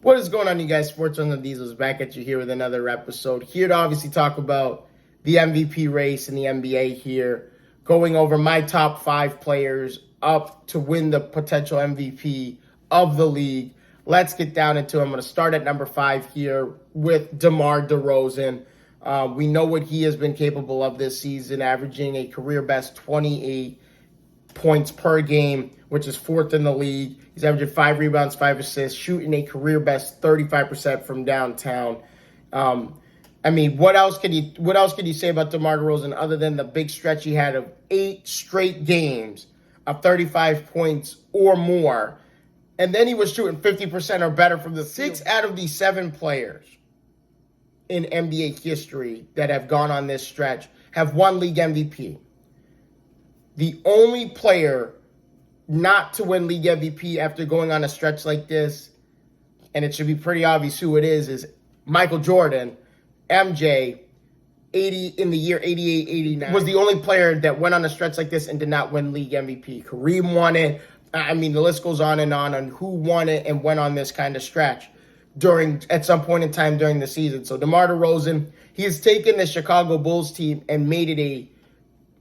What is going on, you guys? Sports on the Diesels back at you here with another episode. Here to obviously talk about the MVP race in the NBA here, going over my top 5 players up to win the potential MVP of the league. Let's get down into it. I'm going to start at number 5 here with DeMar DeRozen. We know what he has been capable of this season, averaging a career-best 28 points per game, which is 4th in the league. He's averaging 5 rebounds, 5 assists, shooting a career-best 35% from downtown. What else can you say about DeMar DeRozan other than the big stretch he had of 8 straight games of 35 points or more? And then he was shooting 50% or better from the 6 out of the 7 players in NBA history that have gone on this stretch have won league MVP. The only player not to win league MVP after going on a stretch like this, and it should be pretty obvious who it is Michael Jordan. MJ, 80 in the year 88-89, was the only player that went on a stretch like this and did not win league MVP. Kareem won it. The list goes on who won it and went on this kind of stretch at some point in time during the season. So DeMar DeRozan, he has taken the Chicago Bulls team and made it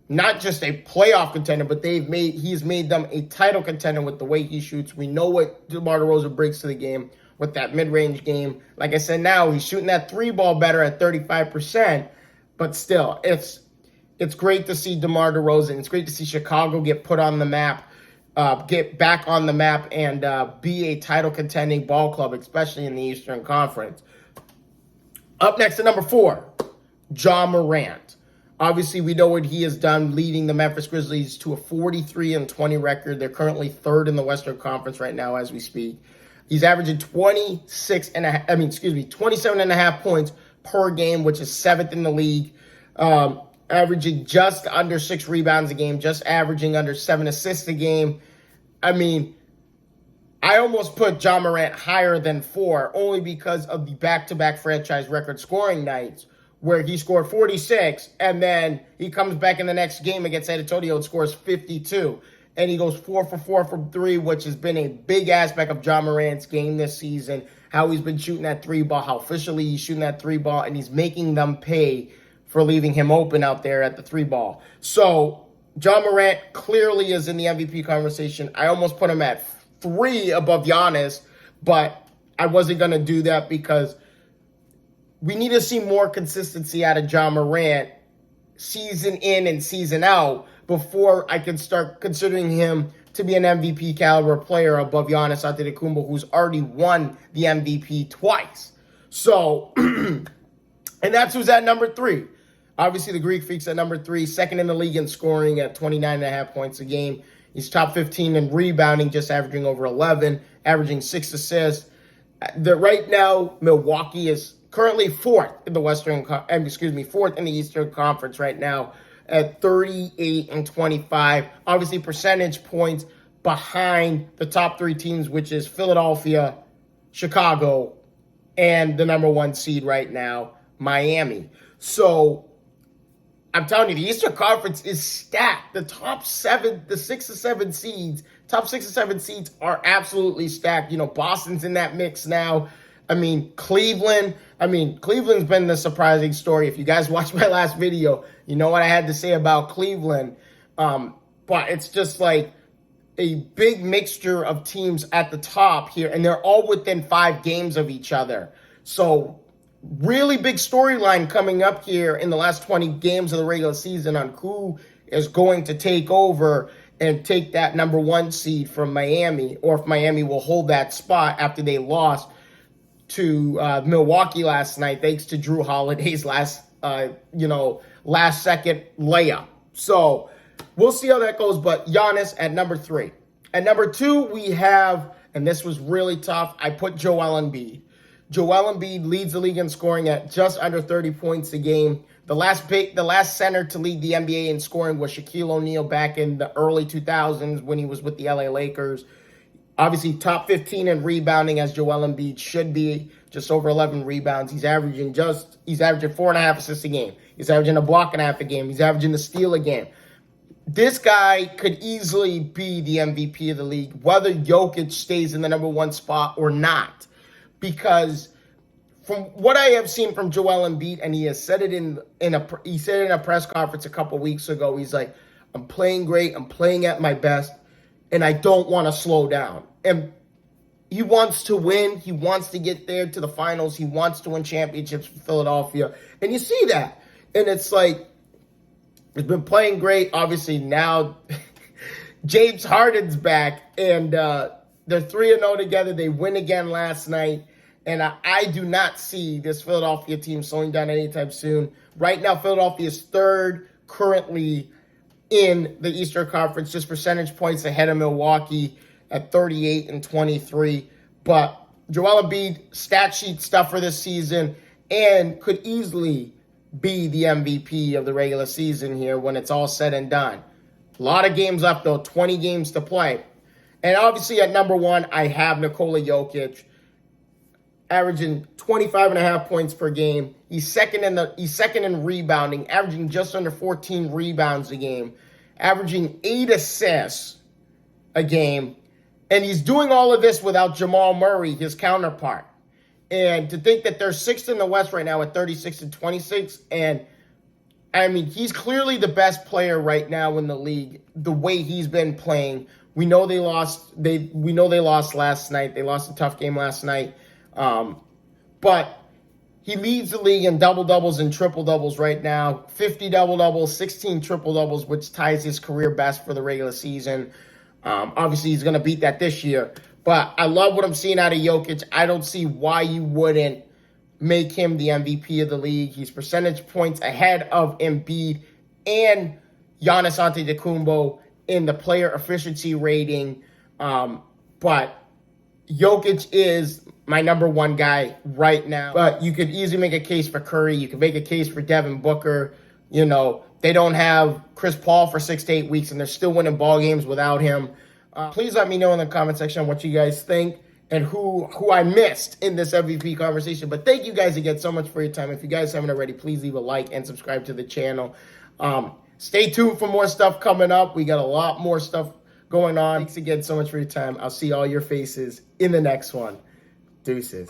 not just a playoff contender, but he's made them a title contender with the way he shoots. We know what DeMar DeRozan brings to the game with that mid-range game. Like I said, now he's shooting that 3 ball better at 35%, but still, it's great to see DeMar DeRozan. It's great to see Chicago get put on the map, get back on the map, and be a title contending ball club, especially in the Eastern Conference. Up next at number 4, Ja Morant. Obviously, we know what he has done, leading the Memphis Grizzlies to a 43-20 record. They're currently 3rd in the Western Conference right now as we speak. He's averaging 27.5 points per game, which is 7th in the league. Averaging just under 6 rebounds a game, just averaging under 7 assists a game. I almost put Ja Morant higher than 4, only because of the back-to-back franchise record scoring nights, where he scored 46, and then he comes back in the next game against San Antonio and scores 52. And he goes 4 for 4 from 3, which has been a big aspect of Ja Morant's game this season, how he's been shooting that 3 ball, how officially he's shooting that 3 ball, and he's making them pay for leaving him open out there at the 3 ball. So Ja Morant clearly is in the MVP conversation. I almost put him at 3 above Giannis, but I wasn't going to do that because we need to see more consistency out of Ja Morant season in and season out before I can start considering him to be an MVP caliber player above Giannis Antetokounmpo, who's already won the MVP twice. So, and that's who's at number 3. Obviously, the Greek Freak's at number 3, 2nd in the league in scoring at 29.5 points a game. He's top 15 in rebounding, just averaging over 11, averaging 6 assists. Right now, Milwaukee is currently 4th in the fourth in the Eastern Conference right now at 38-25. Obviously, percentage points behind the top 3 teams, which is Philadelphia, Chicago, and the number 1 seed right now, Miami. So I'm telling you, the Eastern Conference is stacked. The top 7, the 6 or 7 seeds, top 6 or 7 seeds are absolutely stacked. Boston's in that mix now. Cleveland's been the surprising story. If you guys watched my last video, you know what I had to say about Cleveland. But it's just like a big mixture of teams at the top here, and they're all within 5 games of each other. So really big storyline coming up here in the last 20 games of the regular season on who is going to take over and take that number 1 seed from Miami, or if Miami will hold that spot after they lost to Milwaukee last night, thanks to Drew Holiday's last second layup. So we'll see how that goes. But Giannis at number 3. At number 2, we have, and this was really tough, I put Joel Embiid. Joel Embiid leads the league in scoring at just under 30 points a game. The last center to lead the NBA in scoring was Shaquille O'Neal back in the early 2000s when he was with the LA Lakers. Obviously, top 15 in rebounding, as Joel Embiid should be, just over 11 rebounds. He's averaging 4.5 assists a game. He's averaging a block and a half a game. He's averaging a steal a game. This guy could easily be the MVP of the league, whether Jokic stays in the number 1 spot or not. because from what I have seen from Joel Embiid, and he has said it in a press conference a couple weeks ago, he's like, I'm playing great, I'm playing at my best, and I don't want to slow down. And he wants to win. He wants to get there to the finals. He wants to win championships for Philadelphia. And you see that. And it's like, he's been playing great. Obviously, now James Harden's back. And they're 3-0 together. They win again last night. And I do not see this Philadelphia team slowing down anytime soon. Right now, Philadelphia is third currently in the Eastern Conference, just percentage points ahead of Milwaukee at 38 and 23. But Joel Embiid, stat sheet stuff for this season, and could easily be the MVP of the regular season here when it's all said and done. A lot of games left, though, 20 games to play. And obviously at number one, I have Nikola Jokic, averaging 25.5 points per game. He's second in rebounding, averaging just under 14 rebounds a game, averaging 8 assists a game. And he's doing all of this without Jamal Murray, his counterpart. And to think that they're sixth in the West right now at 36 and 26. And, I mean, he's clearly the best player right now in the league, the way he's been playing. We know they lost. We know they lost last night. They lost a tough game last night. But he leads the league in double-doubles and triple-doubles right now. 50 double-doubles, 16 triple-doubles, which ties his career best for the regular season. Obviously, he's going to beat that this year. But I love what I'm seeing out of Jokic. I don't see why you wouldn't make him the MVP of the league. He's percentage points ahead of Embiid and Giannis Antetokounmpo in the player efficiency rating. But Jokic is my number one guy right now. But you could easily make a case for Curry. You could make a case for Devin Booker. You know, they don't have Chris Paul for 6 to 8 weeks, and they're still winning ball games without him. Please let me know in the comment section what you guys think and who I missed in this MVP conversation. But thank you guys again so much for your time. If you guys haven't already, please leave a like and subscribe to the channel. Stay tuned for more stuff coming up. We got a lot more stuff going on. Thanks again so much for your time. I'll see all your faces in the next one. Deuces.